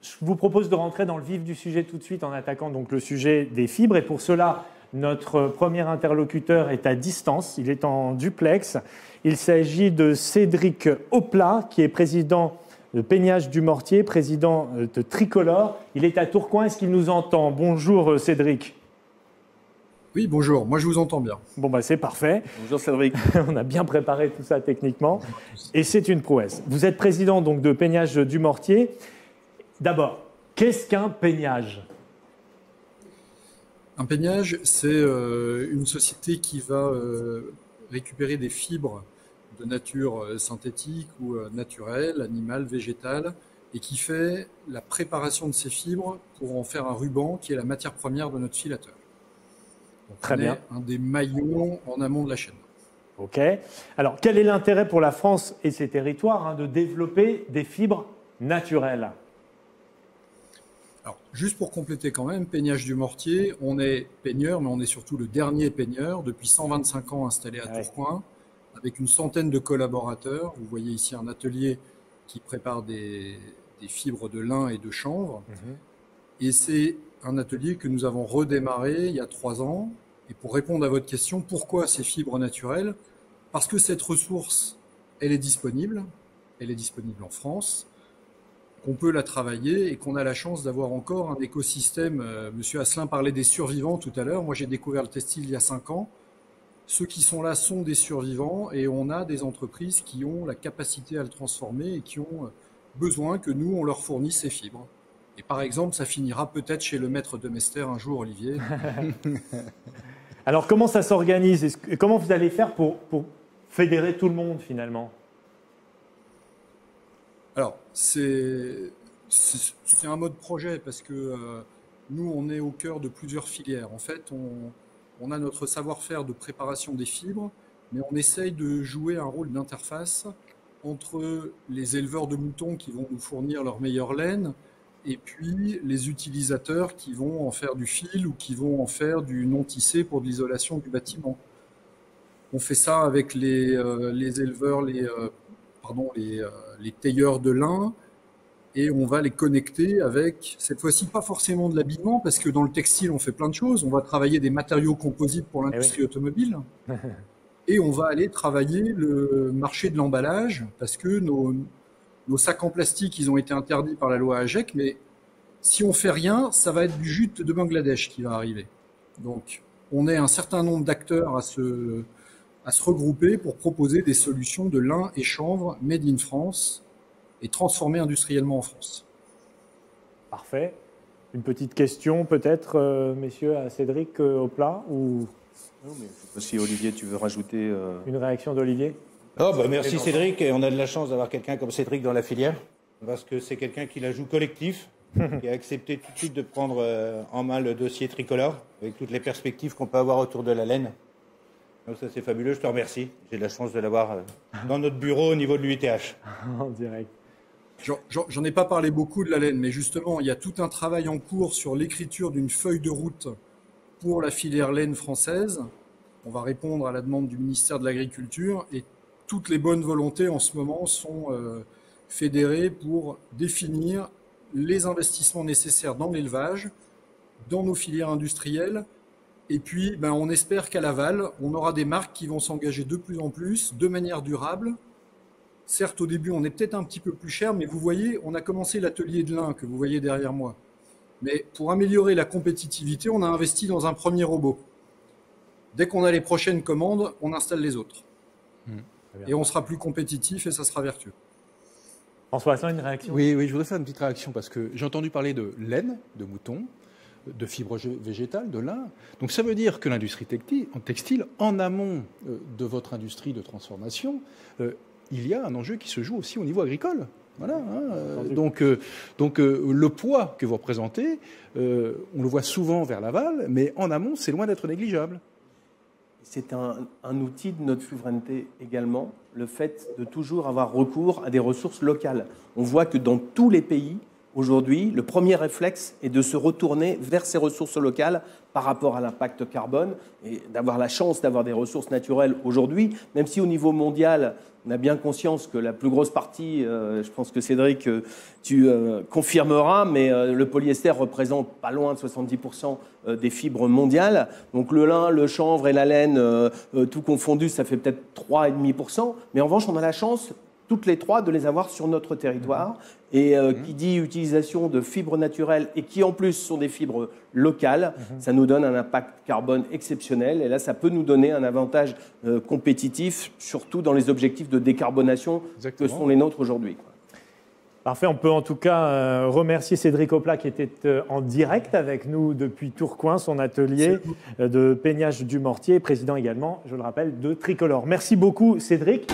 je vous propose de rentrer dans le vif du sujet tout de suite en attaquant donc le sujet des fibres. Et pour cela, notre premier interlocuteur est à distance, il est en duplex. Il s'agit de Cédric Oplat, qui est président de Peignage du Mortier, président de Tricolore. Il est à Tourcoing, est-ce qu'il nous entend? Bonjour Cédric. Oui, bonjour, moi je vous entends bien. Bon, bah, c'est parfait. Bonjour Cédric. On a bien préparé tout ça techniquement. Et c'est une prouesse. Vous êtes président donc, de Peignage du Mortier. D'abord, qu'est-ce qu'un peignage? Un peignage, c'est une société qui va récupérer des fibres de nature synthétique ou naturelle, animale, végétale, et qui fait la préparation de ces fibres pour en faire un ruban qui est la matière première de notre filateur. Donc, Très bien. un des maillons en amont de la chaîne. OK. Alors, quel est l'intérêt pour la France et ses territoires de développer des fibres naturelles? Alors, juste pour compléter quand même, Peignage du Mortier, on est peigneur, mais on est surtout le dernier peigneur, depuis 125 ans installé à Tourcoing, avec une centaine de collaborateurs. Vous voyez ici un atelier qui prépare des fibres de lin et de chanvre. Et c'est un atelier que nous avons redémarré il y a 3 ans. Et pour répondre à votre question, pourquoi ces fibres naturelles? Parce que cette ressource, elle est disponible en France, qu'on peut la travailler et qu'on a la chance d'avoir encore un écosystème. Monsieur Asselin parlait des survivants tout à l'heure. Moi, j'ai découvert le textile il y a 5 ans. Ceux qui sont là sont des survivants et on a des entreprises qui ont la capacité à le transformer et qui ont besoin que nous, on leur fournisse ces fibres. Et par exemple, ça finira peut-être chez le maître de Mester un jour, Olivier. Alors, comment ça s'organise? Comment vous allez faire pour fédérer tout le monde, finalement? Alors, c'est un mode projet parce que nous, on est au cœur de plusieurs filières. En fait, on a notre savoir-faire de préparation des fibres, mais on essaye de jouer un rôle d'interface entre les éleveurs de moutons qui vont nous fournir leur meilleure laine et puis les utilisateurs qui vont en faire du fil ou qui vont en faire du non-tissé pour de l'isolation du bâtiment. On fait ça avec les éleveurs, les tailleurs de lin, et on va les connecter avec, cette fois-ci, pas forcément de l'habillement, parce que dans le textile, on fait plein de choses. On va travailler des matériaux composites pour l'industrie automobile, et on va aller travailler le marché de l'emballage, parce que nos sacs en plastique, ils ont été interdits par la loi AGEC, mais si on fait rien, ça va être du jute de Bangladesh qui va arriver. Donc, on est un certain nombre d'acteurs à se regrouper pour proposer des solutions de lin et chanvre made in France et transformées industriellement en France. Parfait. Une petite question peut-être, messieurs, à Cédric Oplat ou... Non, mais je sais pas si Olivier, tu veux rajouter... Une réaction d'Olivier? Oh, bah merci Cédric, et on a de la chance d'avoir quelqu'un comme Cédric dans la filière, parce que c'est quelqu'un qui la joue collectif, qui a accepté tout de suite de prendre en main le dossier tricolore, avec toutes les perspectives qu'on peut avoir autour de la laine. Donc ça c'est fabuleux, je te remercie. J'ai de la chance de l'avoir dans notre bureau au niveau de l'UITH. En direct. J'en ai pas parlé beaucoup de la laine, mais justement, il y a tout un travail en cours sur l'écriture d'une feuille de route pour la filière laine française. On va répondre à la demande du ministère de l'Agriculture et toutes les bonnes volontés en ce moment sont fédérées pour définir les investissements nécessaires dans l'élevage, dans nos filières industrielles. Et puis, on espère qu'à l'aval, on aura des marques qui vont s'engager de plus en plus, de manière durable. Certes, au début, on est peut-être un petit peu plus cher, mais vous voyez, on a commencé l'atelier de lin que vous voyez derrière moi. Mais pour améliorer la compétitivité, on a investi dans un premier robot. Dès qu'on a les prochaines commandes, on installe les autres. Et on sera plus compétitif et ça sera vertueux. François Asselin, une réaction? Oui, je voudrais faire une petite réaction parce que j'ai entendu parler de laine, de mouton, de fibres végétales, de lin. Donc ça veut dire que l'industrie textile, en amont de votre industrie de transformation, il y a un enjeu qui se joue aussi au niveau agricole. Voilà. Donc le poids que vous représentez, on le voit souvent vers l'aval, mais en amont, c'est loin d'être négligeable. C'est un outil de notre souveraineté également, le fait de toujours avoir recours à des ressources locales. On voit que dans tous les pays, aujourd'hui, le premier réflexe est de se retourner vers ces ressources locales par rapport à l'impact carbone et d'avoir la chance d'avoir des ressources naturelles aujourd'hui, même si au niveau mondial, on a bien conscience que la plus grosse partie, je pense que Cédric, tu confirmeras, mais le polyester représente pas loin de 70% des fibres mondiales. Donc le lin, le chanvre et la laine, tout confondu, ça fait peut-être 3,5%. Mais en revanche, on a la chance toutes les trois de les avoir sur notre territoire. Et qui dit utilisation de fibres naturelles et qui en plus sont des fibres locales, ça nous donne un impact carbone exceptionnel. Et là, ça peut nous donner un avantage compétitif, surtout dans les objectifs de décarbonation que sont les nôtres aujourd'hui. Parfait, on peut en tout cas remercier Cédric Oplat qui était en direct avec nous depuis Tourcoing, son atelier de peignage du mortier, président également, je le rappelle, de Tricolore. Merci beaucoup Cédric.